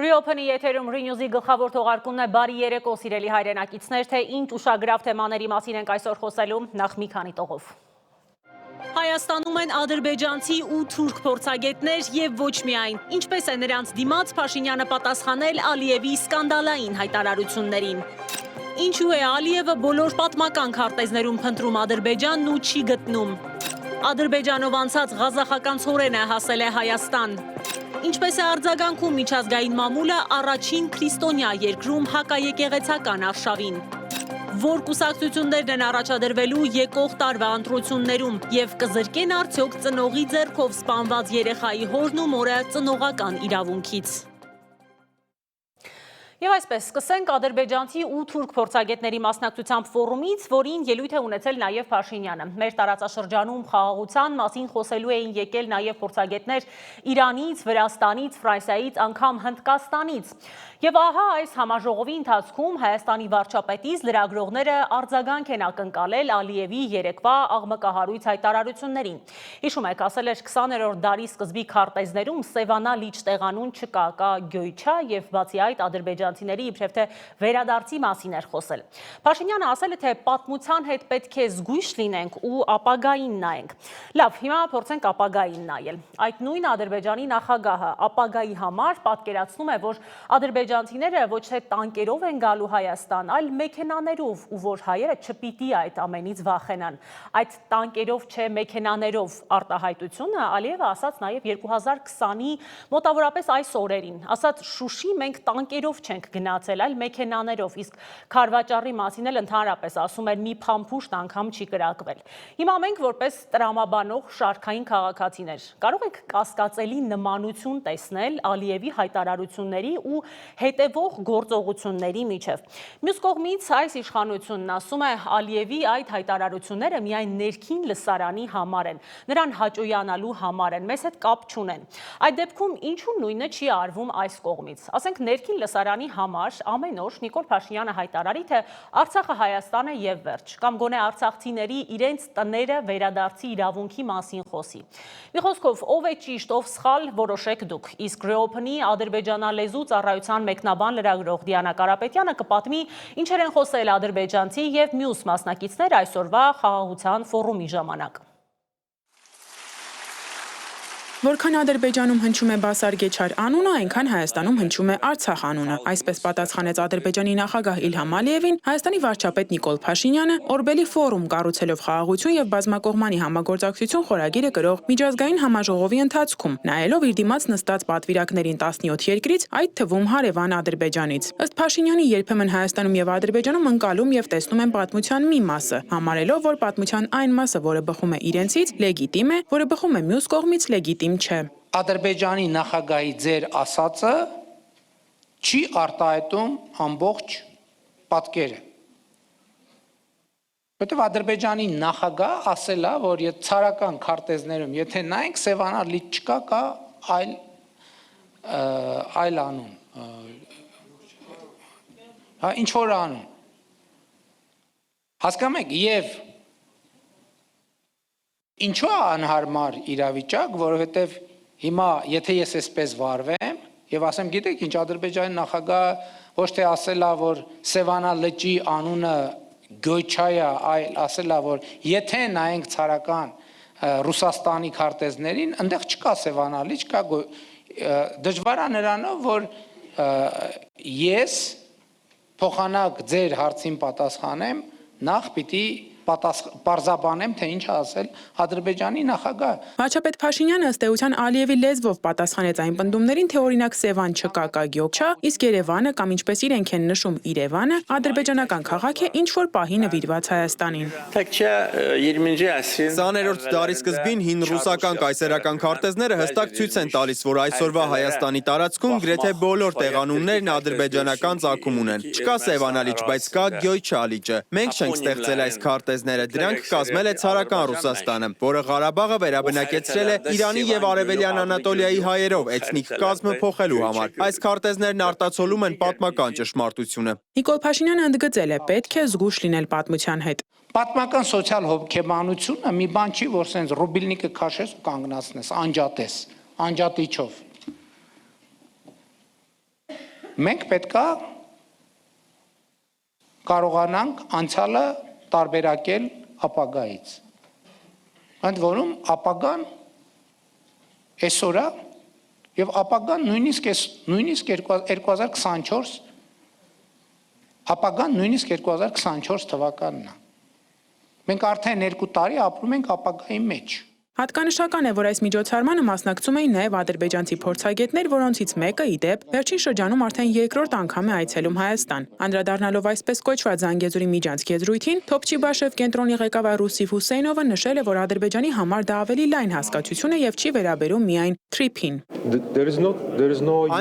Reopen-ի եթերում Renews-ի գլխավոր թողարկումն է բարի երեկո սիրելի հայրենակիցներ, թե ինչ ուշագրավ թեմաների մասին ենք այսօր խոսելու, նախ մի քանի տողով։ Հայաստանում են ադրբեջանցի ու թուրք փորձագետներ եւ ոչ միայն։ Ինչպես է նրանց դիմաց Փաշինյանը պատասխանել Ալիևի սկանդալային հայտարարություններին։ Ինչու է Ալիևը բոլոր պատմական քարտեզներում փնտրում Ադրբեջանն ու չի գտնում։ Ադրբեջանով անցած ղազախական ցորենը հասել է Հայաստան։ Ինչպես է արձագանքում միջազգային մամուլը առաջին քրիստոնյա երկրում հակաեկեղեցական արշավին։ Որ կուսակցություններն են առաջադրվելու եկող տարվա ընտրություններում եւ կզրկեն արդյոք ծնողի ձեռքով սպանված երեխայի հորն ու մորը ծնողական իրավունքից։ Եվ այսպես, սկսենք ադրբեջանցի ու թուրք փորձագետների մասնակցությամբ ֆորումից, որին ելույթ է ունեցել նաև Փաշինյանը։ Մեր տարածաշրջանում խաղաղության մասին խոսելու էին եկել նաև փորձագետներ Իրանից, Վրաստանից, Ֆրանսիայից, անգամ Հնդկաստանից։ Եվ ահա այս համաժողովի ընթացքում Հայաստանի վարչապետից լրագրողները արձագանք են ակնկալել Ալիևի երեկվա աղմկահարույց հայտարարություններին։ Հիշում եք, ասել էր 20-րդ դարի սկզբի քարտեզներում Սևանա լիճ տեղանուն չկա, կա Գյոյչա եւ բացի այդ ադրբեջանցիների իբրև թե վերադարձի մասին էր խոսել։ Փաշինյանը ասել է, թե պատմության հետ պետք է զգույշ լինենք ու ապագային նայենք։ Լավ, հիմա փորձենք ապագային նայել։ Այդ նույն Ադրբեջանի նախագահը ապագայի համար պատկերացնում է, որ ադրբեջանցիները ոչ թե տանկերով են գալու Հայաստան, այլ մեքենաներով, ու որ հայերը չպիտի այդ ամենից վախենան։ Այդ տանկերով չէ մեքենաներով արտահայտությունը Ալիևը ասաց նաև 2020-ի մոտավորապես այս օրերին։ Ասաց Շուշի մենք տանկերով չենք գնացել, այլ մեքենաներով, իսկ Քարվաճառի մասին էլ ընդհանրապես ասում էր մի փամփուշտ անգամ չի կրակվել։ Հիմա մենք որպես տրամաբանող շարքային քաղաքացիներ կարող ենք կասկածելի նմանություն տեսնել Ալիևի հայտարարությունների ու հետևող գործողությունների միջև։ Մյուս կողմից այս իշխանությունն ասում է Ալիևի այդ հայտարարությունները միայն ներքին լսարանի համար են, նրան հաճոյանալու համար են, մեզ հետ կապ չունեն։ Այդ դեպքում ինչու նույնը չի արվում այս կողմից։ Ասենք ներքին լսարանի համար ամեն օր Նիկոլ Փաշինյանը հայտարարի, թե Արցախը Հայաստան է եւ վերջ, կամ գոնե արցախցիների իրենց տները վերադարձի իրավունքի մասին խոսի։ Մի խոսքով, ով է ճիշտ, ով սխալ, որոշեք դուք։ Իսկ Reopen-ի ադրբեջանալեզու ծառայության մեկնաբան լրագրող Դիանա Կարապետյանը կպատմի ինչեր են խոսել ադրբեջանցի եւ մյուս մասնակիցներ այսօրվա խաղաղության ֆորումի ժամանակ։ Որքան Ադրբեջանում հնչում է Բասար Գեչար անունը, այնքան Հայաստանում հնչում է Արցախ անունը։ Այսպես պատասխանեց Ադրբեջանի նախագահ Իլհամ Ալիևին Հայաստանի վարչապետ Նիկոլ Փաշինյանը Օրբելի ֆորում կառուցելով խաղաղություն եւ բազմակողմանի համագործակցություն խորագիրը գրող միջազգային համաժողովի ընթացքում, նայելով իր դիմաց նստած պատվիրակներին 17 երկրից, այդ թվում հարևան Ադրբեջանից։ Ըստ Փաշինյանի երբեմն Հայաստանում եւ Ադրբեջանում ընկալում եւ տեսնում են պատմության մի մասը, համարելով, որ պատմության այն մասը, որը բխում է իրենցից, լեգիտիմ է, որը բխում է մյուս կողմից լեգիտիմ չէ։ Ադրբեջանի նախագահի ձեր ասածը չի արտահայտում ամբողջ պատկերը։ Որտեւ Ադրբեջանի նախագահ ասել է, որ եթե ցարական քարտեզներում, եթե նայենք Սևանա լիճ չկա, կա այլ անուն։ Հա, ինչ որ անուն։ Հասկանում եք, եւ ինչու է անհարմար իրավիճակ, որովհետև հիմա եթե ես այսպես վարվեմ եւ ասեմ, գիտեք ինչ, Ադրբեջանի նախագահը ոչ թե ասել է, որ Սևանա լճի անունը Գյոյչա է, այլ ասել է, որ եթե նայենք ցարական Ռուսաստանի քարտեզներին, այնտեղ չկա Սևանա լիճ, կա դժվար է նրանով, որ ես փոխանակ ձեր հարցին պատասխանեմ, նախ պիտի պարզաբանեմ, թե ինչ ասել Ադրբեջանի նախագահ։ Վարչապետ Փաշինյանը ըստ էության Ալիևի լեզվով պատասխանեց այն պնդումներին, թե օրինակ Սևան չկա, կա Գյոչա, իսկ Երևանը կամ ինչպես իրենք են նշում Երևանը, ադրբեջանական քաղաք է, ինչ որ պահի նվիրված Հայաստանին։ 20-րդ դարի սկզբին հին ռուսական կայսերական քարտեզները հստակ ցույց են տալիս, որ այսօրվա Հայաստանի տարածքում գրեթե բոլոր տեղանուններն ադրբեջանական ծագում ունեն։ Չկա Սևանա լիճ, բայց կա Գյոյչա լիճը։ Մենք չենք ստեղծել այս քարտեզները, դրանք կազմել է ցարական Ռուսաստանը, որը Ղարաբաղը վերաբնակեցրել է Իրանի եւ Արևելյան Անատոլիայի հայերով էթնիկ կազմը փոխելու համար։ Այս քարտեզներն արտացոլում են պատմական ճշմարտությունը։ Նիկոլ Փաշինյանը ընդգծել է, պետք է զգույշ լինել պատմության հետ։ Պատմական սոցիալ հոգեբանությունը մի բան չի, որ սենց ռուբիլնիկը քաշես ու կանգնացնես, անջատես, անջատիչով։ Մենք պետքա կարողանանք անցյալը տարբերակել ապագայից։ Ընդ որում ապագան այսօր է եւ ապագան նույնիսկ 2024 ապագան նույնիսկ 2024 թվականն է։ Մենք արդեն 2 տարի ապրում ենք ապագայի մեջ։ Հատկանշական է, որ այս միջոցառմանը մասնակցում էին նաև ադրբեջանցի փորձագետներ, որոնցից մեկը, ի դեպ, վերջին շրջանում արդեն երկրորդ անգամ է այցելում Հայաստան։ Անդրադառնալով այսպես կոչված Զանգեզուրի միջանցքի եզրույթին, Թոփչիբաշև կենտրոնի ղեկավար Ռուսիֆ Հուսեյնովը նշել է, որ Ադրբեջանի համար դա ավելի լայն հասկացություն է եւ չի վերաբերում միայն թրիփին։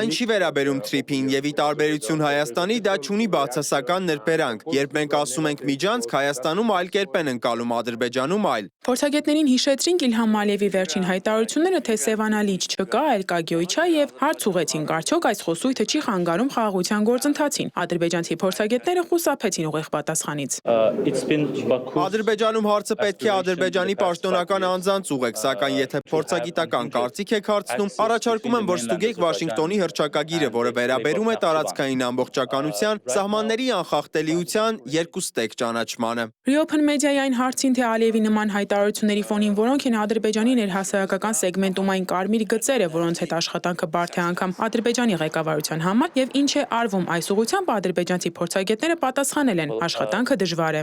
Այն չի վերաբերում թրիփին եւ ի տարբերություն Հայաստանի դա չունի բացասական նրբերանգ։ Երբ մենք ասում ենք միջանցք, Հայաստանում այլ կերպ են ընկալում, Ադրբեջանում այլ։ Փորձագետներին հիշեցրին Իլհամ Ալիևի վերջին հայտարարությունները, թե Սևանալիչ չկա, այլ կա Գյոյչա եւ հարց ուղեցին արդյոք այս խոսույթը չի խանգարում խաղաղության գործընթացին։ Ադրբեջանցի փորձագետները խուսափեցին ուղիղ պատասխանից։ Ադրբեջանում հարցը պետք է Ադրբեջանի պաշտոնական անձանց ուղեք, սակայն եթե փորձագիտական կարծիք եք հարցնում, առաջարկում եմ, որ ստուգեք Վաշինգտոնի հռչակագիրը, որը վերաբերում է տարածքային ամբողջականության, սահմանների անխախտելիության երկուստեք ճանաչմանը։ Reopen Media-ի այն հարցին, թե Ալիևի նման հայտարարությունների ֆոնին որոնք են Ադրբեջանի ներհասարակական սեգմենտում այն կարմիր գծերը, որոնց հետ աշխատանքը բարդ է անգամ Ադրբեջանի ղեկավարության համար եւ ինչ է արվում այս ուղղությամբ, ադրբեջանցի փորձագետները պատասխանել են. աշխատանքը դժվար է։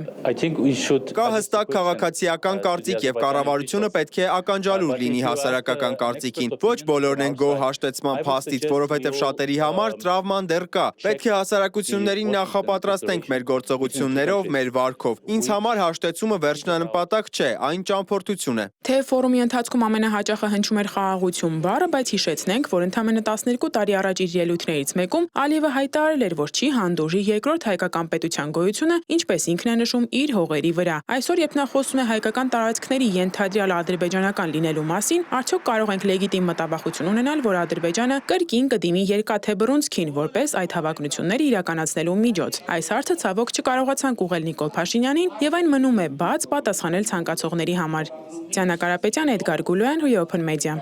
Կա հստակ քաղաքացիական կարծիք եւ կառավարությունը պետք է ականջալուր լինի հասարակական կարծիքին։ Ոչ բոլորն են գոհ հաշտեցման փաստից, որովհետեւ շատերի համար տրավման դեռ կա։ Պետք է հասարակություններին նախապատրաստենք մեր գործողություններով, մեր վարքով։ Ինձ համար հաշտեցումը վերջնանպատակ չէ, այն ճամփորդություն է։ Թե ֆորումի ընթացքում ամենահաճախը հնչում էր խաղաղություն բառը, բայց հիշեցնենք, որ ընդամենը 12 տարի առաջ իր ելույթներից մեկում Ալիևը հայտարարել էր, որ չի հանդուրժի երկրորդ հայկական պետության գոյությունը, ինչպես ինքն է նշում, իր հողերի վրա։ Այսօր, երբ նա խոսում է հայկական տարածքների ենթադրյալ ադրբեջանական լինելու մասին, արդյոք կարող ենք լեգիտիմ մտաբախություն ունենալ, որ Ադրբեջանը կրկին կդիմի երկաթե բռունցքին, որպես այդ հավակնությունները իրականացնելու միջոց։ Այս հարցը ցավոք չկարողացանք ուղղել Նիկոլ Փաշինյանին, եւ այն մնում է բաց պատասխանել ցանկացողների համար։ Դիանա Կարապետյան, Էդգար Գուլոյան, Reopen Media։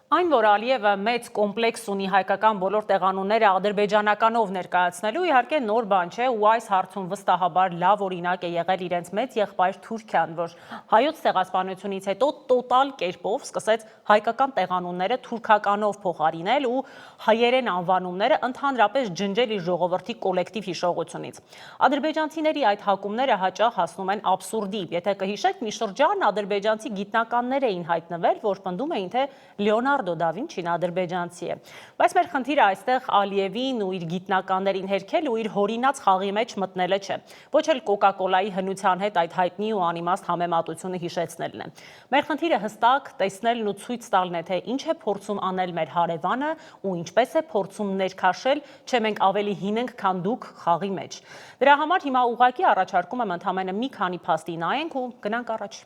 Այն, որ Ալիևը մեծ կոմպլեքս ունի հայկական բոլոր տեղանունները ադրբեջանականով ներկայացնելու, իհարկե նոր բան չէ, ու այս հարցում վստահաբար լավ օրինակ է եղել իրենց մեծ եղբայր Թուրքիան, որ հայոց ցեղասպանությունից հետո տոտալ կերպով սկսեց հայկական տեղանունները թուրքականով փոխարինել ու հայերեն անվանումները ընդհանրապես ջնջել իր ժողովրդի կոլեկտիվ հիշողությունից։ Ադրբեջանցիների այդ հակումները հաճախ հասնում են աբսուրդի։ Եթե կհիշեք, մի շրջան ադրբեջանցի գիտնականներ էին հայտնվել, որ պնդում էին, թե Լեոնարդո դա Վինչին ադրբեջանցի է։ Բայց մեր խնդիրը այստեղ Ալիևին ու իր գիտնականներին հերքել ու իր հորինած խաղի մեջ մտնելը չէ։ Ոչ էլ Կոկա-կոլայի հնության հետ այդ հայտնի ու անիմաստ համեմատությունը հիշեցնելն է։ Մեր խնդիրը հստակ տեսնելն ու ցույց տալն է, թե ինչ է փորձում անել մեր հարևանը ու ինչպես է փորձում ներքաշել, չէ մենք ավելի հին ենք, քան դուք խաղի մեջ։ Դրա համար հիմա ուղղակի առաջարկում եմ ընդամենը մի քանի փաստի նայենք ու գնանք առաջ։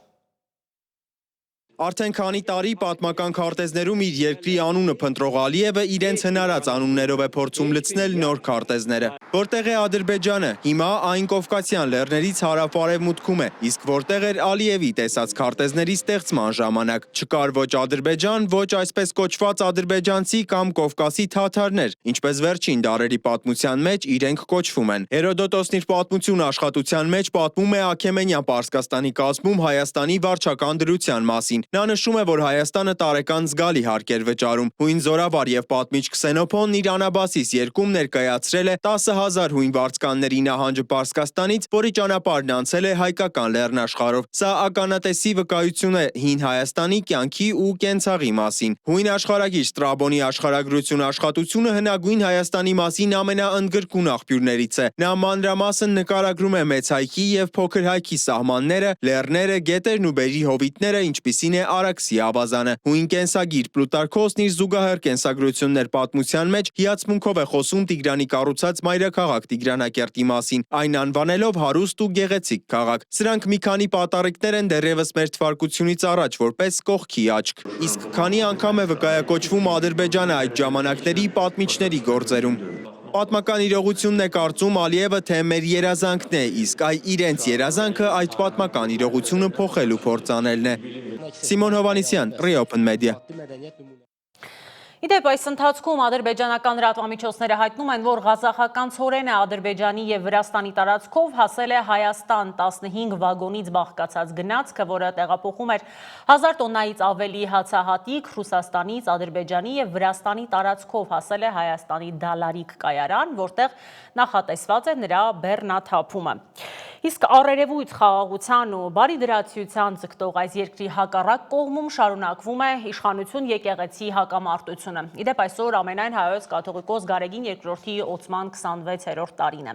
Արդեն քանի տարի պատմական քարտեզներում իր երկրի անունը փնտրող Ալիևը իրենց հնարած անուններով է փորձում լցնել նոր քարտեզները։ Որտեղ է Ադրբեջանը, հիմա այն Կովկասյան լեռներից հարավ-արևմուտքում է, իսկ որտեղ էր Ալիևի տեսած քարտեզների ստեղծման ժամանակ։ Չկար ոչ Ադրբեջան, ոչ այսպես կոչված ադրբեջանցի կամ Կովկասի թաթարներ, ինչպես վերջին դարերի պատմության մեջ իրենք կոչվում են։ Հերոդոտոսն իր պատմություն աշխատության մեջ պատմում է Աքեմենյան Պարսկաստանի կազմում Հայաստանի վարչական դրության մասին։ Նա նշում է, որ Հայաստանը տարեկան զգալի հարկ էր վճարում։ Հույն զորավար եւ պատմիչ Քսենոփոնն իր Անաբասիս երկում ներկայացրել է 10,000 հույն վարձկանների նահանջը Պարսկաստանից, որի ճանապարհն անցել է հայկական լեռնաշխարհով։ Սա ականատեսի վկայություն է հին Հայաստանի կյանքի ու կենցաղի մասին։ Հույն աշխարհագիր Ստրաբոնի աշխարհագրություն աշխատությունը հնագույն Հայաստանի մասին ամենաընդգրկուն աղբյուրներից է։ Նա մանրամասն նկարագրում է մեծ հայքի եւ փոքր հայքի սահմանները, լեռները, գետերն ու բերրի հովիտները, ինչպիսին է Արաքսի ավազանը։ Հույն կենսագիր Պլուտարքոսն իր զուգահեռ կենսագրություններ պատմության մեջ հիացմունքով է խոսում Տիգրանի կառուցած մայրաքաղաք Տիգրանակերտի մասին, այն անվանելով հարուստ ու գեղեցիկ քաղաք։ Սրանք մի քանի պատառիկներ են դեռևս մեր թվարկությունից առաջ, որպես կողքի աչք։ Իսկ քանի անգամ է վկայակոչվում Ադրբեջանը այդ ժամանակների պատմիչների գործերում։ Պատմական իրողությունն է կարծում Ալիևը, թե մեր երազանքն է, իսկ իրենց երազանքը այդ պատմական իրողությունը փոխելու փորձ անելն է։ Սիմոն Հովանիսյան, Reopen Media։ Իդեպ այս ընթացքում ադրբեջանական լրատվամիջոցները հայտնում են, որ ղազախական ցորենը Ադրբեջանի եւ Վրաստանի տարածքով հասել է Հայաստան 15 վագոնից բաղկացած գնացքը, որը տեղափոխում էր 1000 տոննայից ավելի հացահատիկ Ռուսաստանից Ադրբեջանի եւ Վրաստանի տարածքով հասել է Հայաստանի Դալարիկ կայարան, որտեղ նախատեսված է նրա բեռնաթափումը։ Իսկ առերևույթ խաղաղության ու բարիդրացիության ձգտող այս երկրի հակառակ կողմում շարունակվում է իշխանություն եկեղեցի հակամարտությունը։ Իդեպ այսօր ամենայն հայոց կաթողիկոս Գարեգին II-ի օծման 26-րդ տարին է։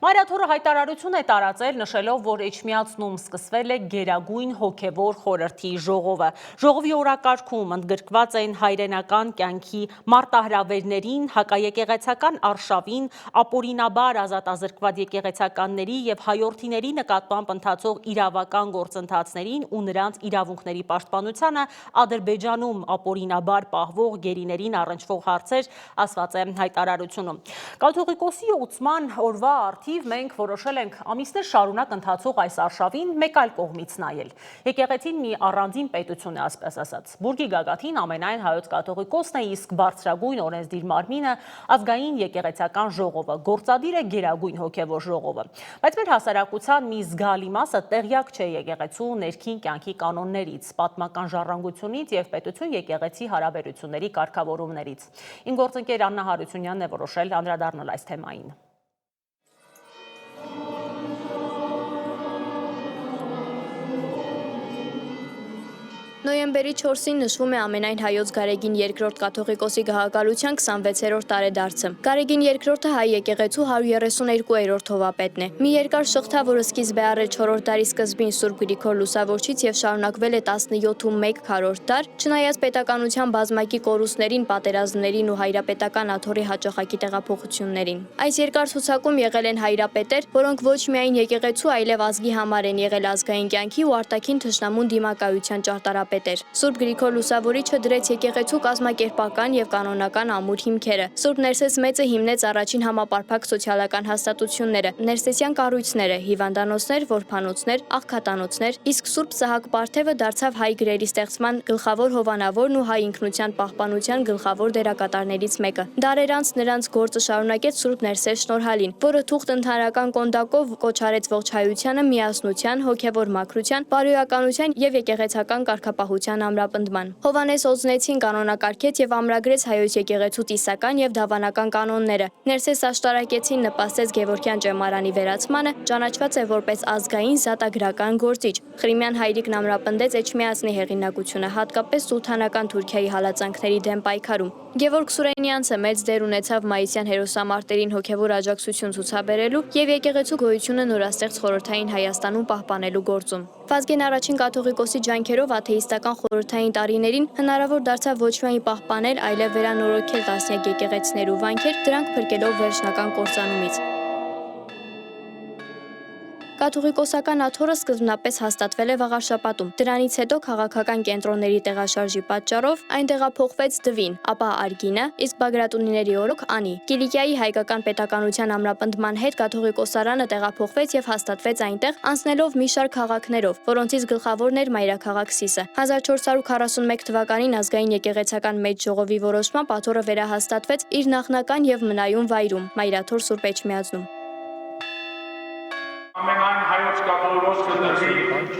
Մայրաթորը հայտարարություն է տարածել, նշելով, որ Էջմիածնում սկսվել է Գերագույն հոգևոր խորհրդի ժողովը։ Ժողովի օրակարգում ընդգրկված են հայրենական կյանքի մարտահրավերներին, հակաեկեղեցական արշավին, ապօրինաբար ազատազրկված եկեղեցականների եւ հայորդիների նկատմամբ ընթացող իրավական գործընթացներին ու նրանց իրավունքների պաշտպանությանը, Ադրբեջանում ապօրինաբար պահվող գերիներին առնչվող հարցեր, ասված է հայտարարությունում։ Կաթողիկոսի օծման օրվա առթիվ մենք որոշել ենք ամիսներ շարունակ ընթացող այս արշավին մեկ այլ կողմից նայել։ Եկեղեցին մի առանձին պետություն է, ասպես ասած։ Բուրգի գագաթին ամենայն հայոց կաթողիկոսն է, իսկ բարձրագույն օրենսդիր մարմինը ազգային եկեղեցական ժողովը, գործադիր է Գերագույն հոգևոր ժողովը։ Բայց մեր հասարակության մի զգալի մասը տեղյակ չէ եկեղեցու ներքին կյանքի կանոններից, պատմական ժառանգությունից եւ պետություն-եկեղեցի հարաբերությունների կարգավորումներից։ Իմ գործընկեր Աննա Հարությունյանն է որոշել անդրադառնալ այս թեմային։ Նոյեմբերի 4-ին նշվում է ամենայն հայոց Գարեգին II կաթողիկոսի գահակալության 26-րդ տարեդարձը։ Գարեգին II-ը հայ եկեղեցու 132-րդ հովապետն է։ Մի երկար շղթա, որը սկիզբ է առել 4-րդ դարի սկզբին Սուրբ Գրիգոր Լուսավորչից եւ շարունակվել է 17 քառորդ դար, չնայած պետականության բազմակի կորուստներին, պատերազմներին ու հայրապետական աթոռի հաճախակի տեղափոխություններին։ Այս երկար ցուցակում եղել են հայրապետեր, որոնք ոչ միայն եկեղեցու, այլև ազգի համար են եղել ազգային կյանքի ու արտաքին թշնամուն դիմակայության ճարտարապետ։ Սուրբ Գրիգոր Լուսավորիչը դրեց եկեղեցու կազմակերպական եւ կանոնական ամուր հիմքերը։ Սուրբ Ներսես Մեծը հիմնեց առաջին համապարփակ սոցիալական հաստատությունները, ներսեսյան կառույցները, հիվանդանոցներ, որբանոցներ, աղքատանոցներ, իսկ Սուրբ Սահակ Պարթևը դարձավ հայ գրերի ստեղծման գլխավոր հովանավորն ու հայ ինքնության պահպանության գլխավոր դերակատարներից մեկը։ Դարեր անց նրանց գործը շարունակեց Սուրբ Ներսես Շնորհալին, որը թուղթ ընդհանրական կոնդակով կոչ արեց ողջ հայությանը միասնության, հոգևոր մաքրության, բարոյականության եւ եկեղեցական կարգապահության ամրապնդման։ Հովանես Օձնեցին կանոնակարգեց եւ ամրագրեց հայոց եկեղեցու տիսական եւ դավանական կանոնները։ Ներսես աշտարակեցին նպաստեց Գևորգյան ճեմարանի վերացմանը, ճանաչված է որպես ազգային զատագրական գործիչ։ Ղրիմյան հայրիկն ամրապնդեց Էջմիածնի հեղինակությունը, հատկապես սուլթանական Թուրքիայի հալածանքների դեմ պայքարում։ Գևորգ Սուրենյանցը մեծ դեր ունեցավ մայիսյան հերոսամարտերին հոգևոր աջակցություն ցուցաբերելու եւ եկեղեցու գոյությունը նորաստեղծ խորհրդային Հայաստանում պահպանելու գործում։ Վազգեն առաջին կաթողիկոսի ջանքերով աթեիստական խորհրդային տարիներին հնարավոր դարձավ ոչ միայն պահպանել, այլև վերանորոգել տասնյակ եկեղեցիներ ու վանքեր, դրանք փրկելով վերջնական կործանումից։ Կաթողիկոսական աթոռը սկզբնապես հաստատվել է Վաղարշապատում։ Դրանից հետո քաղաքական կենտրոնների տեղաշարժի պատճառով այն տեղափոխվեց Դվին, ապա Արգինը, իսկ Բագրատունիների օրոք Անի։ Կիլիկիայի հայկական պետականության ամրապնդման հետ կաթողիկոսարանը տեղափոխվեց եւ հաստատվեց այնտեղ, անցնելով մի շարք քաղաքներով, որոնցից գլխավորն էր մայրաքաղաք Սիսը։ 1441 թվականին ազգային եկեղեցական մեծ ժողովի որոշմամբ աթոռը վերահաստատվեց իր նախնական եւ մնայուն վայրում՝ Մայրաթոր Սուրբ Էջմիածնում։ Ամենայն հայոց կաթողիկոս քննարկի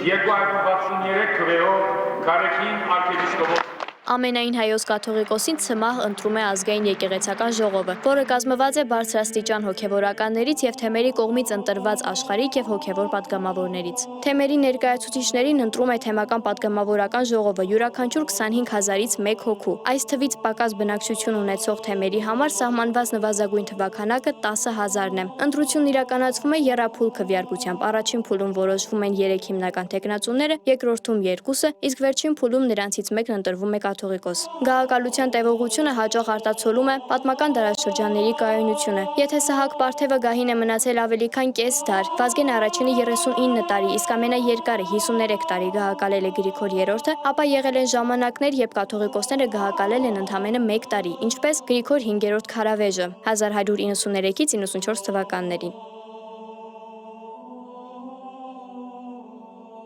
263 քվեով Գարեգին arczepiskopos Ամենայն հայոց կաթողիկոսին ցմահ ընտրում է ազգային եկեղեցական ժողովը, որը կազմված է բարձրաստիճան հոգևորականներից եւ թեմերի կողմից ընտրված աշխարհիկ եւ հոգևոր պատգամավորներից։ Թեմերի ներկայացուցիչներին ընտրում է թեմական պատգամավորական ժողովը յուրաքանչյուր 25000-ից 1 հոգու։ Այս թվից պակաս բնակչություն ունեցող թեմերի համար սահմանված նվազագույն թվականակը 10000-ն է։ Ընտրությունն իրականացվում է եռափուլ քվեարկությամբ։ Առաջին փուլում որոշվում են 3 հիմնական տեխնացուները, երկրորդում 2-ը, իսկ վերջին փուլում նրանցից մեկն ընտրվում է կաթողիկոս։ Գահակալության տևողությունը հաճախ արտացոլում է պատմական դարաշրջանների կայունությունը։ Եթե Սահակ Պարթևը գահին է մնացել ավելի քան կես դար, Վազգեն առաջինը 39 տարի, իսկ ամենաերկարը 53 տարի գահակալել է Գրիգոր III-ը, ապա եղել են ժամանակներ, երբ կաթողիկոսները գահակալել են ընդամենը 1 տարի, ինչպես Գրիգոր 5-րդ Քարավեժը 1193-ից 94 թվականներին։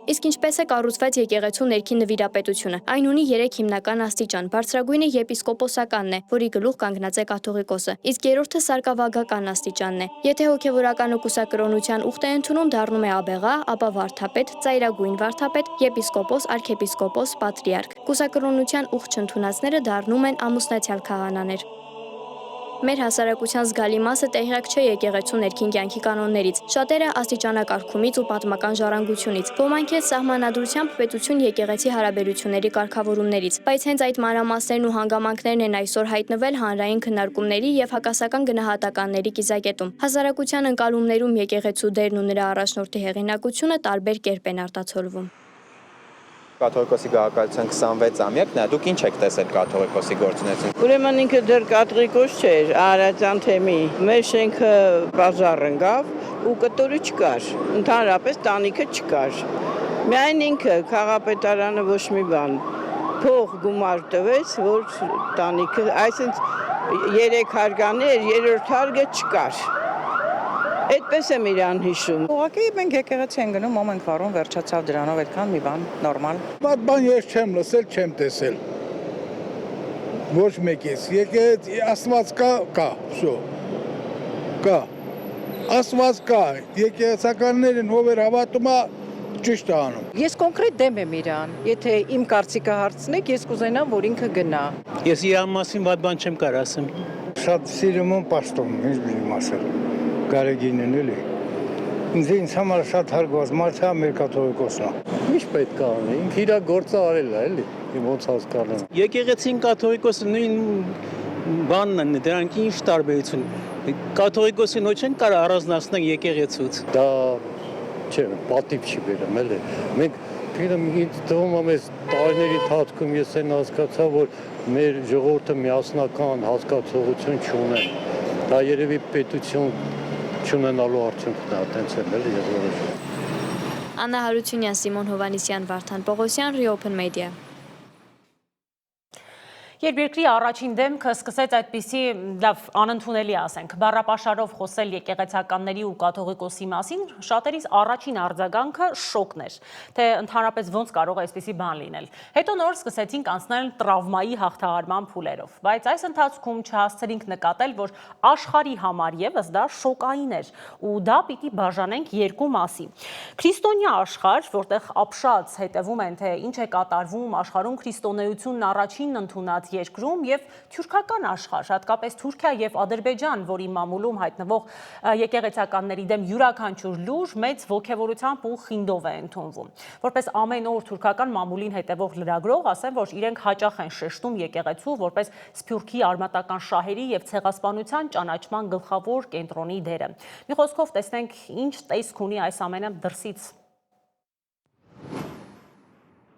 Իսկ ինչպես է կառուցված եկեղեցու ներքին նվիրապետությունը։ Այն ունի 3 հիմնական աստիճան։ Բարձրագույնը եպիսկոպոսականն է, որի գլուխ կանգնած է կաթողիկոսը, իսկ երրորդը սարկավագական աստիճանն է։ Եթե հոգևորական ու կուսակրոնության ուխտ է ընդունում, դառնում է աբեղա, ապա վարդապետ, ծայրագույն վարդապետ, եպիսկոպոս, արքեպիսկոպոս, պատրիարք։ Կուսակրոնության ուխտ չընդունածները դառնում են ամուսնացյալ քահանաներ։ Մեր հասարակության զգալի մասը տեղյակ չէ եկեղեցու ներքին կյանքի կանոններից։ Շատերը աստիճանակարգումից ու պատմական ժառանգությունից, ոմանք էլ սահմանադրությամբ պետություն եկեղեցի հարաբերությունների կարգավորումներից, բայց հենց այդ մանրամասներն ու հանգամանքներն են այսօր հայտնվել հանրային քննարկումների եւ հակասական գնահատականների կիզակետում։ Հասարակության ընկալումներում եկեղեցու դերն ու նրա առաջնորդի հեղինակությունը տարբեր կերպ են արտացոլվում։ Կաթողիկոսի գահակալության 26-ամյակն է, դուք ինչ եք տեսել կաթողիկոսի գործունեությունը։ Ուրեմն ինքը դեռ կաթողիկոս չէր, Արարատյան թեմի։ Մեր շենքը բաժար ընկավ ու կտորը չկար։ Ընդհանրապես տանիքը չկար։ Միայն ինքը քաղաքապետարանը ոչ մի բան փող գումար տվեց, որ տանիքը, այսինքն 3 հարգաներ, 3-րդ հարգը չկար։ Այդպես եմ իրան հիշում։ Ուղղակի մենք եկեղեցի ենք գնում, ոմ ենք վարում, վերջացավ դրանով, այդքան մի բան նորմալ։ Բայց բան ես չեմ լսել, չեմ տեսել։ Ոչ մեկից։ Եկեղեցի Աստված կա, շո։ Կա։ Աստված կա, եկեղեցականներին ով էր հավատում, ճիշտ է անում։ Ես կոնկրետ դեմ եմ իրան։ Եթե իմ կարծիքը հարցնեք, ես կուզենամ, որ ինքը գնա։ Ես իր մասին վատ բան չեմ կարող ասեմ։ Շատ սիրում եմ պաշտոն, ինչ բիմ ասել։ Գարեգինն էլի։ Ինձ համար շատ հարգված մարդ է մեր կաթողիկոսն է։ Ինչ պետք է անի, ինքը իր գործը արել է, էլի, ոնց հասկանամ։ Եկեղեցին կաթողիկոսը նույն բանն են, դրանք ինչ տարբերություն։ Կաթողիկոսին ոչ են կարող առանձնացնել եկեղեցուց։ Դա չէ, պատիվ չի բերում, էլի։ Մենք ինձ թվում է մեզ տարիների ընթացքում ես այն հասկացա, որ մեր ժողովուրդը միասնական հասկացողություն չունեն։ Դա երևի պետություն չունենալու արդյունքն է, այտենց էլ էլի ես որոշում։ Աննա Հարությունյան, Սիմոն Հովանիսյան, Վարդան Պողոսյան, Reopen Media։ Երբ երկրի առաջին դեմքը սկսեց այդպիսի լավ անընդունելի ասենք, բառապաշարով խոսել եկեղեցականների ու կաթողիկոսի մասին, շատերիս առաջին արձագանքը շոկն էր, թե ընդհանրապես ոնց կարող է այսպիսի բան լինել։ Հետո նոր սկսեցինք անցնել տրավմայի հաղթահարման փուլերով, բայց այս ընթացքում չհասցրինք նկատել, որ աշխարհի համար ևս դա շոկային էր, ու դա պիտի բաժանենք երկու մասի։ Քրիստոնյա աշխարհ, որտեղ ապշած հետևում են, թե ինչ է կատարվում աշխարհում քրիստոնեությունն առաջին ընդունած երկրում եւ թուրքական աշխարհ, հատկապես Թուրքիա եւ Ադրբեջան, որի մամուլում հայտնվող եկեղեցականների դեմ յուրաքանչյուր լուր մեծ ոգևորությամբ ու խինդով է ընդունվում։ Որպես ամեն օր թուրքական մամուլին հետևող լրագրող, ասեմ, որ իրենք հաճախ են շեշտում եկեղեցու որպես Սփյուռքի արմատական շահերի եւ ցեղասպանության ճանաչման գլխավոր կենտրոնի դերը։ Մի խոսքով տեսնենք ինչ տեսք ունի այս ամենը դրսից։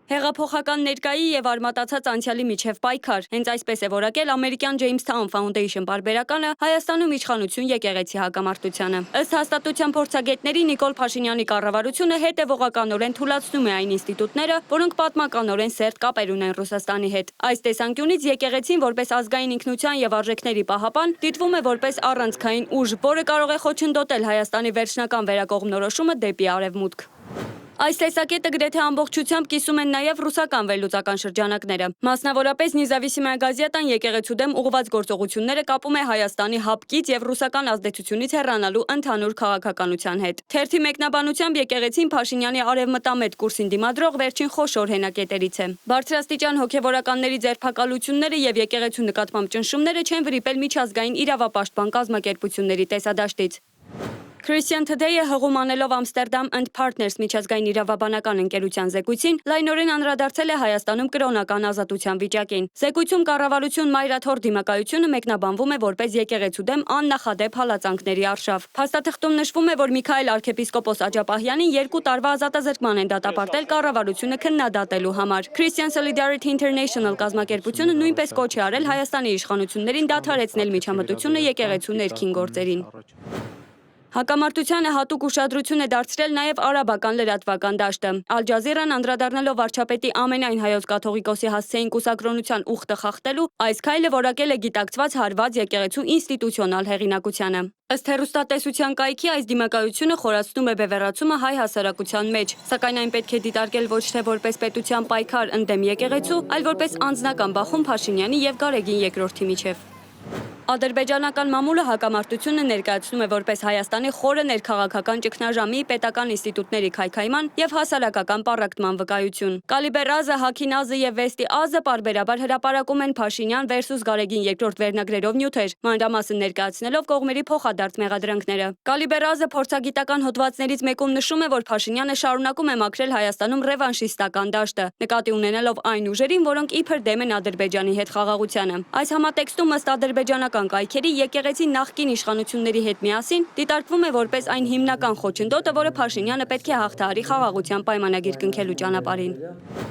Հեղափոխական ներկայի եւ արմատացած անցյալի միջև պայքար, հենց այսպես է որակել ամերիկյան Jamestown Foundation բարբերականը Հայաստանում իշխանություն եկեղեցի հակամարտությանը։ Ըստ հաստատության փորձագետների Նիկոլ Փաշինյանի կառավարությունը հետևողականորեն թուլացնում է այն ինստիտուտները, որոնք պատմականորեն սերտ կապեր ունեն Ռուսաստանի հետ։ Այս տեսանկյունից եկեղեցին որպես ազգային ինքնության եւ արժեքների պահապան դիտվում է որպես առանցքային ուժ, որը կարող է խոչընդոտել Հայաստանի վերջնական վերակողմնորոշումը դեպի արևմուտք։ Այս տեսակետը գրեթե ամբողջությամբ կիսում են նաև ռուսական վերլուծական շրջանակները։ Մասնավորապես Նիզավիսիմայա Գազետան եկեղեցու դեմ ուղղված գործողությունները կապում է Հայաստանի հապկից եւ ռուսական ազդեցությունից հեռանալու ընդհանուր քաղաքականության հետ։ Թերթի մեկնաբանությամբ եկեղեցին Փաշինյանի արևմտամետ կուրսին դիմադրող վերջին խոշոր հենակետերից է։ Բարձրաստիճան հոգևորականների ձերբակալությունները եւ եկեղեցու նկատմամբ ճնշումները չեն վրիպել միջազգային իրավապաշտպան կազմակերպությունների տեսադաշտից։ Christian Today-ը հղում անելով Amsterdam and Partners միջազգային իրավաբանական ընկերության զեկույցին լայնորեն անդրադարձել է Հայաստանում կրոնական ազատության վիճակին։ Զեկույցում կառավարություն մայրաթոր դիմակայությունը մեկնաբանվում է որպես եկեղեցու դեմ աննախադեպ հալածանքների արշավ։ Փաստաթղթում նշվում է, որ Միքայել arczepiskopos Աջապահյանին 2 տարվա ազատազրկման են դատապարտել կառավարությունը քննադատելու համար։ Christian Solidarity International կազմակերպությունը նույնպես կոչ է արել Հայաստանի իշխանություններին դադարեցնել միջամտությունը եկեղեցու ներքին գործերին։ Հակամարտությանը հատուկ ուշադրություն է դարձրել նաև արաբական լրատվական դաշտը։ Ալ Ջազիրան անդրադառնալով վարչապետի ամենայն հայոց կաթողիկոսի հասցեին կուսակրոնության ուխտը խախտելու, այս քայլը որակել է գիտակցված հարված եկեղեցու ինստիտուցիոնալ հեղինակությանը։ Ըստ հեռուստատեսության կայքի այս դիմակայությունը խորացնում է բևեռացումը հայ հասարակության մեջ, սակայն այն պետք է դիտարկել ոչ թե որպես պետության պայքար ընդդեմ եկեղեցու, այլ որպես անձնական բախում Փաշինյանի եւ Գարեգին II-ի միջև։ Ադրբեջանական մամուլը հակամարտությունը ներկայացնում է որպես Հայաստանի խորը ներքաղաքական ճգնաժամի, պետական ինստիտուտների քայքայման եւ հասարակական պառակտման վկայություն։ Կալիբեր Ազը, Հաքին Ազը եւ Վեստի Ազը պարբերաբար հրապարակում են Փաշինյան versus Գարեգին II վերնագրերով նյութեր, մանրամասն ներկայացնելով կողմերի փոխադարձ մեղադրանքները։ Կալիբեր Ազը փորձագիտական հոդվածներից մեկում նշում է, որ Փաշինյանը շարունակում է մաքրել Հայաստանում ռևանշիստական դաշտը, նկատի ունենալով այն ուժերին, որոնք իբր դեմ են Ադրբեջանի հետ խաղաղությանը։ Այս համատեքստում ըստ ադրբեջանական կայքերի եկեղեցի նախկին իշխանությունների հետ միասին դիտարկվում է որպես այն հիմնական խոչընդոտը, որը Փաշինյանը պետք է հաղթահարի խաղաղության պայմանագիր կնքելու ճանապարհին։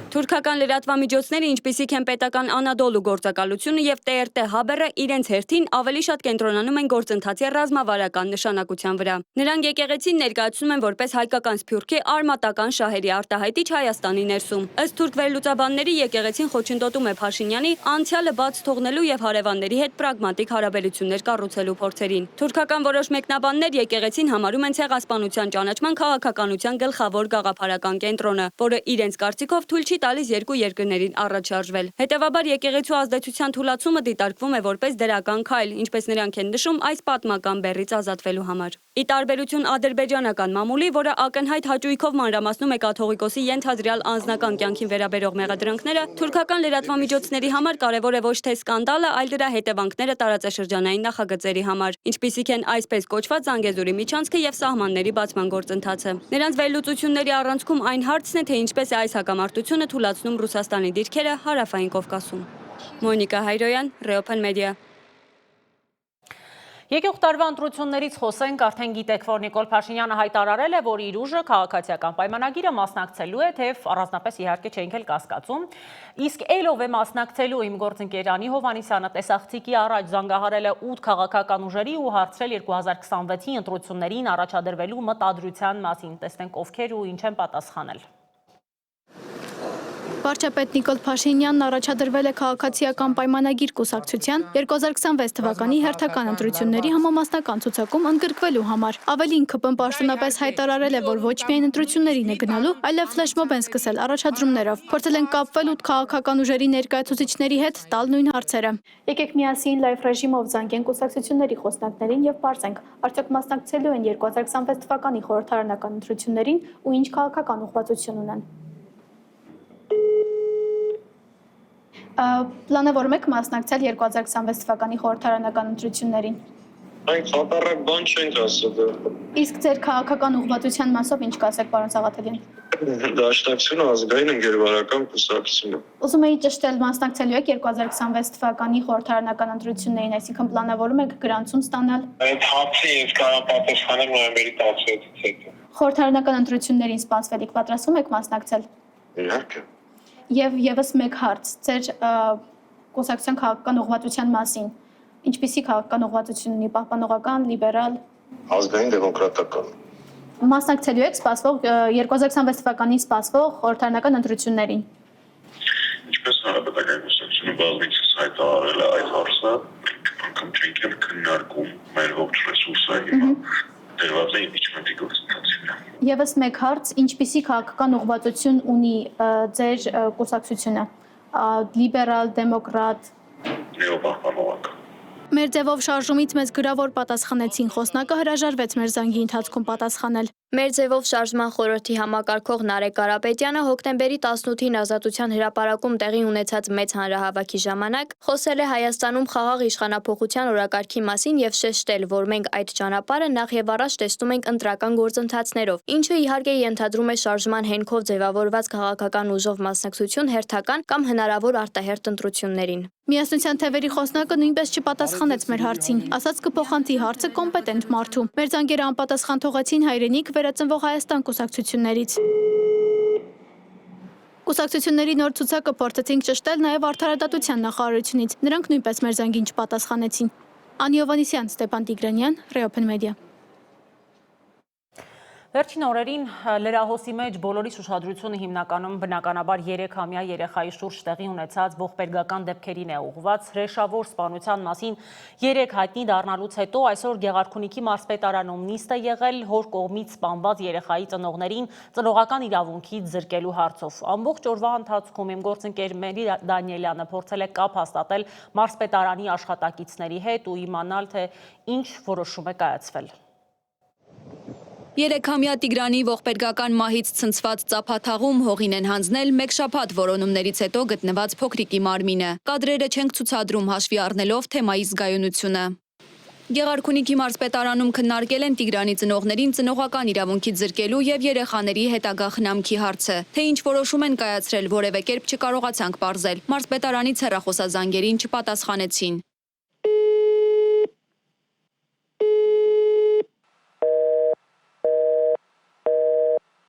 Թուրքական լրատվամիջոցները, ինչպիսիք են պետական Անադոլու գործակալությունը եւ TRT Haber-ը, իրենց հերթին ավելի շատ կենտրոնանում են գործընթացի ռազմավարական նշանակության վրա։ Նրանք եկեղեցին ներկայացնում են որպես հայկական սփյուռքի արմատական շահերի արտահայտիչ Հայաստանի ներսում։ Ըստ թուրք վերլուծաբանների, եկեղեցին խոչընդոտում է Փաշինյանի անցյալը բաց թողնելու եւ հարևանների հետ պրագմատիկ հարաբերություններ կառուցելու փորձերին։ Թուրքական որոշ մեկնաբաններ եկեղեցին համարում են ցեղասպանության ճանաչման քաղաքականության գլխավոր գաղափարական կենտրոնը, որը իրենց կարծիքով թույլ չի տալիս երկու երկրներին առաջ շարժվել։ Հետևաբար եկեղեցու ազդեցության թուլացումը դիտարկվում է որպես դրական քայլ, ինչպես նրանք են նշում, այս պատմական բեռից ազատվելու համար։ Ի տարբերություն ադրբեջանական մամուլի, որը ակնհայտ հաճույքով մանրամասնում է կաթողիկոսի ենթադրյալ անձնական կյանքին վերաբերող մեղադրանքները, թուրքական լրատվամիջոցների համար կարևոր է ոչ թե սկանդալը, այլ դրա հետևանքները տարածաշրջանային նախագծերի համար, ինչպիսիք են այսպես կոչված Զանգեզուրի միջանցքը եւ սահմանների բացման գործընթացը։ Նրանց վերլուծությունների առանցքում այն հարցն է, թե ինչպես է այս հակամարտությունը թուլացնում Ռուսաստանի դիրքերը Հարավային Կովկասում։ Մոնիկա Հայրոյան, Reopen Media։ Եկող տարվա ընտրություններից խոսենք, արդեն գիտեք, որ Նիկոլ Փաշինյանը հայտարարել է, որ իր ուժը քաղաքացիական պայմանագիրը մասնակցելու է, թեև առանձնապես իհարկե չէինք էլ կասկածում։ Իսկ ելով է մասնակցելու իմ գործընկերանի Հովանիսյանը տեսախցիկի առաջ զանգահարել է 8 քաղաքական ուժերի ու հարցրել 2026-ի ընտրություններին առաջադրվելու մտադրության մասին։ Տեսնենք ովքեր ու ինչ են պատասխանել։ Վարչապետ Նիկոլ Փաշինյանն առաջադրվել է քաղաքացիական պայմանագիր կուսակցության 2026 թվականի հերթական ընտրությունների համամասնական ցուցակում ընդգրկվելու համար։ Ավելին ԿՊ-ն պաշտոնապես հայտարարել է, որ ոչ միայն ընտրություններին է գնալու, այլև ֆլեշմոբ են սկսել առաջադրումներով։ Փորձել են կապվել 8 քաղաքական ուժերի ներկայացուցիչների հետ, տալ նույն հարցերը։ Եկեք միասին լայվ ռեժիմով զանգենք կուսակցությունների խոսնակներին եւ պարզենք, արդյոք մասնակցելու են 2026 թվականի խորհրդարանական ընտրություններին ու ինչ քաղաքական ուղղվածություն ունեն։ Պլանավորում եք մասնակցել 2026 թվականի խորհրդարանական ընտրություններին։ Այն խաթարակ բան չենք ասել։ Իսկ ձեր քաղաքական ուղղվածության մասով ինչ կասեք, պարոն Սաղաթելյան։ Դաշնակցությունը ազգային ընկերվարական կուսակցություն է։ Ուզում էի ճշտել, մասնակցելու եք 2026 թվականի խորհրդարանական ընտրություններին, այսինքն պլանավորում եք գրանցում ստանալ։ Այդ հարցի ես կարող պատասխանել նոյեմբերի 16-ից հետո։ Խորհրդարանական ընտրություններին սպասվելիք, պատրաստվում եք մասնակցել։ Իհարկե։ Եվ եւս մեկ հարց, ձեր կուսակցության քաղաքական ուղղվածության մասին։ Ինչպիսի քաղաքական ուղղվածություն ունի, պահպանողական, լիբերալ, ազգային դեմոկրատական։ Մասնակցելու եք սպասվող 2026 թվականին սպասվող խորհրդարանական ընտրություններին։ Ինչպես հանրապետական կուսակցությունը բազմիցս հայտարարել է այդ հարցը, անգամ չենք էլ քննարկում մեր ողջ ռեսուրսը հիմա դրված է իմպիչմենտի գործընթացի վրա։ Եվս մեկ հարց, ինչպիսի քաղաքական ուղղվածություն ունի ձեր կուսակցությունը, լիբերալ, դեմոկրատ, նեոպահպանողական։ Մեր ձևով շարժումից մեզ գրավոր պատասխանեցին, խոսնակը հրաժարվեց մեր զանգի ընթացքում պատասխանել։ Մեր ձևով շարժման խորհրդի համակարգող Նարեկ Կարապետյանը հոկտեմբերի 18-ին Ազատության հրապարակում տեղի ունեցած մեծ հանրահավաքի ժամանակ խոսել է Հայաստանում խաղաղ իշխանափոխության օրակարգի մասին եւ շեշտել, որ մենք այդ ճանապարհը նախ եւ առաջ տեսնում ենք ընտրական գործընթացներով, ինչը իհարկե ենթադրում է շարժման հենքով ձևավորված քաղաքական ուժով մասնակցություն հերթական կամ հնարավոր արտահերթ ընտրություններին։ Միասնության թևերի խոսնակը նույնպես չպատասխանեց մեր հարցին, ասաց կփոխանցի հարցը կոմպետենտ մարդու։ Մեր զանգերը անպատասխան թողեցին Հայրենիք վերածնվող Հայաստան կուսակցություններից։ Կուսակցությունների նոր ցուցակը փորձեցինք ճշտել նաև Արդարադատության նախարարությունից։ Նրանք նույնպես մեր զանգին չպատասխանեցին։ Անի Հովանիսյան, Ստեփան Տիգրանյան, Reopen Media։ Վերջին օրերին լրահոսի մեջ բոլորիս ուշադրությունը հիմնականում բնականաբար 3-ամյա երեխայի շուրջ տեղի ունեցած ողբերգական դեպքերին է ուղղված։ Հրեշավոր սպանության մասին 3 հայտնի դառնալուց հետո այսօր Գեղարքունիքի մարզպետարանում նիստ է եղել հոր կողմից սպանված երեխայի ծնողներին ծնողական իրավունքից զրկելու հարցով։ Ամբողջ օրվա ընթացքում իմ գործընկեր Մերի Դանիելյանը փորձել է կապ հաստատել մարզպետարանի աշխատակիցների հետ ու իմանալ, թե ինչ որոշում է կայացվել։ 3-ամյա Տիգրանի ողբերգական մահից ցնցված ծափաթաղում հողին են հանձնել մեկ շաբաթ որոնումներից հետո գտնված փոքրիկի մարմինը։ Կադրերը չենք ցուցադրում հաշվի առնելով թեմայի զգայունությունը։ Գեղարքունիքի մարզպետարանում քննարկել են Տիգրանի ծնողներին ծնողական իրավունքից զրկելու եւ երեխաների հետագա խնամքի հարցը։ Թե ինչ որոշում են կայացրել, որևէ կերպ չկարողացանք պարզել։ Մարզպետարանից հեռախոսազանգերին չպատասխանեցին։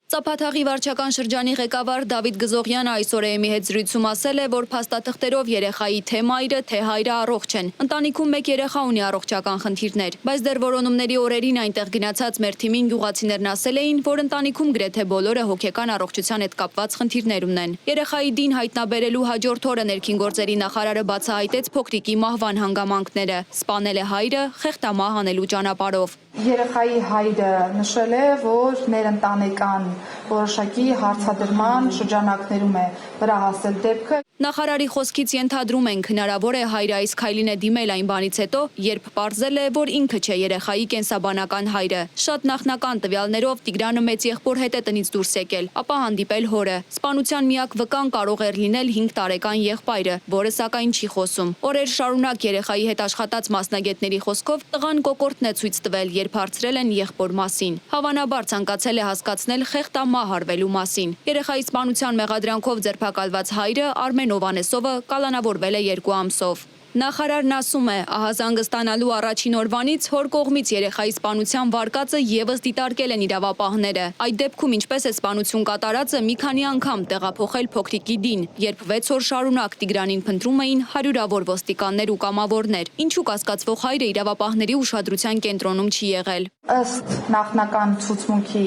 Ծափաթաղի վարչական շրջանի ղեկավար Դավիթ Գզողյանը այսօր ԵՄ-ի հետ զրույցում ասել է, որ փաստաթղթերով երեխայի թե մայրը, թե հայրը առողջ են։ Ընտանիքում մեկ երեխա ունի առողջական խնդիրներ, բայց դեռ որոնումների օրերին այնտեղ գնացած մեր թիմին գյուղացիներն ասել էին, որ ընտանիքում գրեթե բոլորը հոգեկան առողջության հետ կապված խնդիրներ ունեն։ Երեխայի դին հայտնաբերելու հաջորդ օրը ներքին գործերի նախարարը բացահայտեց փոքրիկի մահվան հանգամանքները։ Սպանել է հայրը խեղդամահ անելու ճանապարհով։ Երեխայի հայրը նշել է, որ ներընտանեկան որոշակի հարցադրման շրջանակներում է վրա հասել դեպքը։ Նախարարի խոսքից ենթադրում ենք հնարավոր է հայրը այս քայլին է դիմել այն բանից հետո, երբ պարզել է, որ ինքը չէ երեխայի կենսաբանական հայրը։ Շատ նախնական տվյալներով Տիգրանը մեծ եղբոր հետ է տնից դուրս եկել, ապա հանդիպել հորը։ Սպանության միակ վկան կարող էր լինել 5 տարեկան եղբայրը, որը սակայն չի խոսում։ Օրեր շարունակ երեխայի հետ աշխատած մասնագետների խոսքով տղան կոկորտն է ցույց տվել, երբ հարցրել են եղբոր մասին։ Հավանաբար ցանկացել է հասկացնել խեղդամահ արվելու մասին։ Երեխայի սպանության մեղադրանքով ձերբակալված հայրը Արմեն Հովանեսովը կալանավորվել է 2 ամսով։ Նախարարն ասում է, ահազանգը ստանալու առաջին օրվանից հոր կողմից երեխայի սպանության վարկածը եւս դիտարկել են իրավապահները։ Այդ դեպքում ինչպես է սպանություն կատարածը մի քանի անգամ տեղափոխել փոքրիկի դին, երբ 6 օր շարունակ Տիգրանին փնտրում էին հարյուրավոր ոստիկաններ ու կամավորներ։ Ինչու կասկածվող հայրը իրավապահների ուշադրության կենտրոնում չի եղել։ Ըստ նախնական ցուցմունքի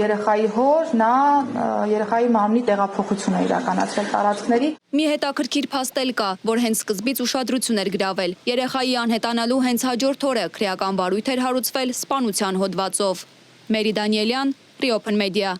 երեխայի հոր նա երեխայի մարմնի տեղափոխություն է իրականացրել տարածքների։ Մի հետաքրքիր փաստ կա, որ հենց սկզբից ուշադրություն էր գրավել։ Երեխայի անհետանալու հենց հաջորդ օրը քրեական բարույթ էր հարուցվել սպանության հոդվածով։ Մերի Դանիելյան, Open Media։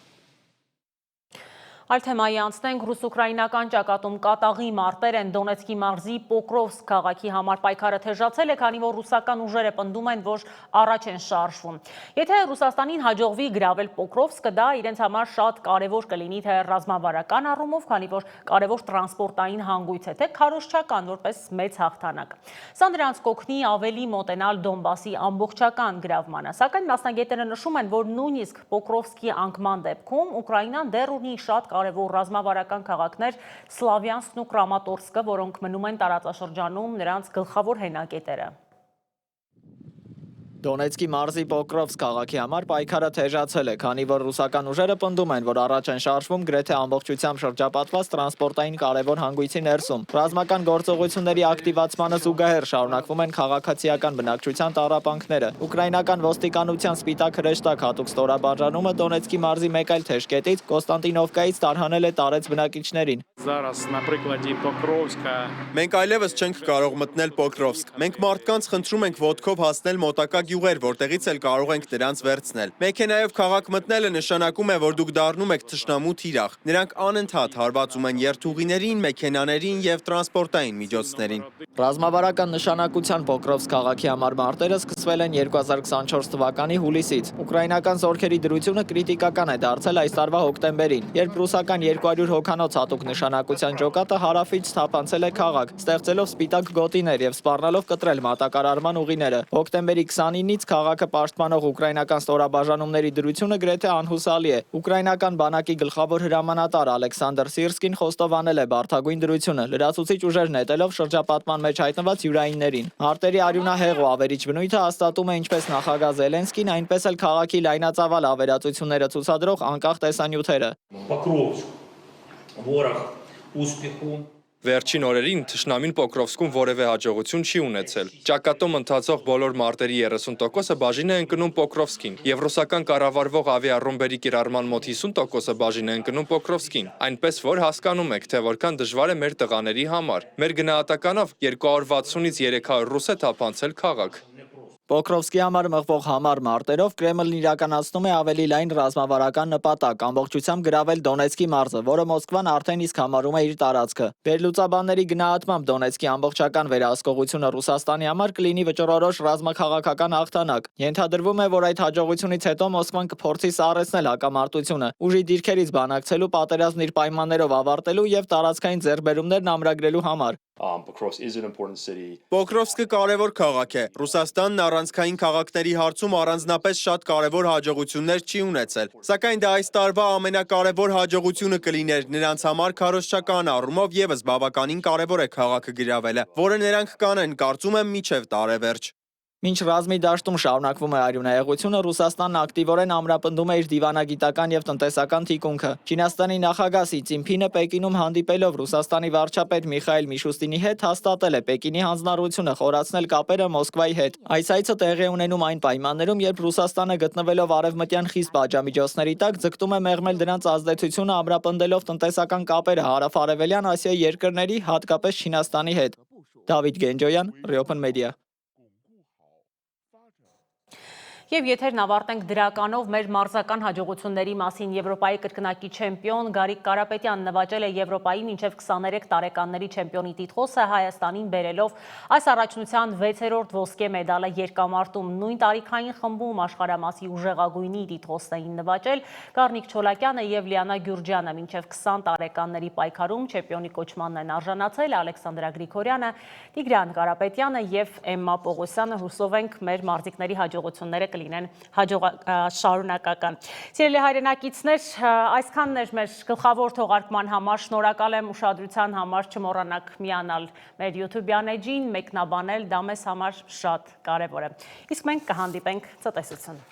Այլ թեմայի անցնենք, ռուս-ուկրաինական ճակատում կատաղի մարտեր են Դոնեցկի մարզի Պոկրովսկ քաղաքի համար պայքարը թեժացել է, քանի որ ռուսական ուժերը պնդում են, որ առաջ են շարժվում։ Եթե Ռուսաստանին հաջողվի գրավել Պոկրովսկը, դա իրենց համար շատ կարևոր կլինի թե ռազմավարական առումով, քանի որ կարևոր տրանսպորտային հանգույց է, թե քարոզչական որպես մեծ հաղթանակ։ Սա նրանց կօգնի ավելի մոտենալ Դոնբասի ամբողջական գրավմանը, սակայն մասնագետները նշում են, որ նույնիսկ Պոկրովսկի անկման դեպքում Ուկրաինան դեռ ունի շատ կարևոր ռազմավարական քաղաքներ Սլավյանսկն ու Կրամատորսկը, որոնք մնում են տարածաշրջանում նրանց գլխավոր հենակետերը։ Դոնեցկի մարզի Պոկրովսկ քաղաքի համար պայքարը թեժացել է, քանի որ ռուսական ուժերը պնդում են, որ առաջ են շարժվում գրեթե ամբողջությամբ շրջապատված տրանսպորտային կարևոր հանգույցի ներսում։ Ռազմական գործողությունների ակտիվացմանը զուգահեռ շարունակվում են քաղաքացիական բնակչության տառապանքները։ Ուկրաինական ոստիկանության Սպիտակ հրեշտակ հատուկ ստորաբաժանումը Դոնեցկի մարզի մեկ այլ թեժկետից Կոստանտինովկայից տարհանել է տարեց բնակիչներին։ Մենք այլևս չենք կարող մտնել Պոկրովսկ։ Մենք մարդկանց խնդրում ենք ոտքով հասնել մոտակա գյուղեր, որտեղից էլ կարող ենք դրանց վերցնել։ Մեքենայով քաղաք մտնելը նշանակում է, որ դուք դառնում եք թշնամու թիրախ։ Նրանք անընդհատ հարվածում են երթուղիներին, մեքենաներին եւ տրանսպորտային միջոցներին։ Ռազմավարական նշանակության Պոկրովսկ քաղաքի համար մարտերը սկսվել են 2024 թվականի հուլիսից։ Ուկրաինական զորքերի դրությունը կրիտիկական է դարձել այս տարվա հոկտեմբերին, երբ ռուսական 200 հոգանոց հատուկ նշանակության ջոկատը հարավից թափանցել է քաղաք, ստեղծելով սպիտակ գոտիներ եւ սպառնալով կտրել մատակարարման ուղիները։ Հոկտեմբերի 29-ից քաղաքը պաշտպանող ուկրաինական ստորաբաժանումների դրությունը գրեթե անհուսալի է։ Ուկրաինական բանակի գլխավոր հրամանատար Ալեքսանդր Սիրսկին խոստովանել է բարդագույն դրությունը, լրացուցիչ ուժեր նետելով շրջապատման մեջ հայտնված յուրայիններին։ Մարտերի արյունահեղ ու ավերիչ բնույթը հաստատում է ինչպես նախագահ Զելենսկին, այնպես էլ քաղաքի լայնածավալ ավերածությունները ցուցադրող անկախ տեսանյութերը։ Վերջին օրերին թշնամին Պոկրովսկում որևէ հաջողություն չի ունեցել։ Ճակատում ընթացող բոլոր մարտերի 30%-ը բաժին է ընկնում Պոկրովսկին, եւ ռուսական կառավարվող ավիառումբերի կիրառման մոտ 50%-ը բաժին է ընկնում Պոկրովսկին, այնպես որ հասկանում եք, թե որքան դժվար է մեր տղաների համար։ Մեր գնահատականով 260-ից 300 ռուս է թափանցել քաղաք։ Պոկրովսկի համար մղվող համառ մարտերով Կրեմլն իրականացնում է ավելի լայն ռազմավարական նպատակ՝ ամբողջությամբ գրավել Դոնեցկի մարզը, որը Մոսկվան արդեն իսկ համարում է իր տարածքը։ Վերլուծաբանների գնահատմամբ Դոնեցկի ամբողջական վերահսկողությունը Ռուսաստանի համար կլինի վճռորոշ ռազմաքաղաքական հաղթանակ։ Ենթադրվում է, որ այդ հաջողությունից հետո Մոսկվան կփորձի սառեցնել հակամարտությունը, ուժի դիրքերից բանակցելու, պատերազմն իր պայմաններով ավարտելու եւ տարածքային ձեռքբերումներն ամրագրելու համար։ Պոկրովսկը կարևոր քաղաք է։ Ռուսաստանն առանցքային քաղաքների հարցում առանձնապես շատ կարևոր հաջողություններ չի ունեցել։ Սակայն դա այս տարվա ամենակարևոր հաջողությունը կլիներ նրանց համար քարոզչական առումով եւս բավականին կարևոր է քաղաքը գրավելը, որը նրանք կանեն, կարծում եմ, մինչև տարեվերջ։ Մինչ ռազմի դաշտում շարունակվում է արյունահեղությունը, Ռուսաստանն ակտիվորեն ամրապնդում է իր դիվանագիտական եւ տնտեսական թիկունքը։ Չինաստանի նախագահ Սի Ցինփինը Պեկինում հանդիպելով Ռուսաստանի վարչապետ Միխայիլ Միշուստինի հետ հաստատել է Պեկինի հանձնառությունը խորացնել կապերը Մոսկվայի հետ։ Այս այցը տեղի է ունենում այն պայմաններում, երբ Ռուսաստանը գտնվելով արևմտյան խիստ պատժամիջոցների տակ ձգտում է մեղմել դրանց ազդեցությունը ամրապնդելով տնտեսական կապերը հարավ-արևելյան Ասիայի երկրների, հատկապես Չինաստանի հետ։ Դավիթ Գենջոյան, Reopen Media։ Եվ եթերն ավարտենք դրականով մեր մարզական հաջողությունների մասին Եվրոպայի կրկնակի չեմպիոն Գարիկ Կարապետյանն նվաճել է Եվրոպայի մինչև 23 տարեկանների չեմպիոնի տիտղոսը Հայաստանին բերելով այս առաջնության 6-րդ ոսկե մեդալը երկամարտում նույն տարիքային խմբում աշխարհամասի ուժեղագույնի տիտղոսն էին նվաճել Գառնիկ Չոլակյանը եւ Լիանա Գյուրջյանը մինչև 20 տարեկանների պայքարում չեմպիոնի կոչմանն են արժանացել Ալեքսանդրա Գրիգորյանը, Տիգրան Կարապետյանը եւ Էմմա Պողոսյանը։ Հուսով ենք մեր մարզիկների հաջողությունները լինեն շարունակական։ Սիրելի հայրենակիցներ, այսքանն էր մեր գլխավոր թողարկման համար, շնորհակալ եմ ուշադրության համար, չմոռանաք միանալ մեր YouTube-յան էջին, մեկնաբանել, դա մեզ համար շատ կարևոր է։ Իսկ մենք կհանդիպենք ցտեսություն։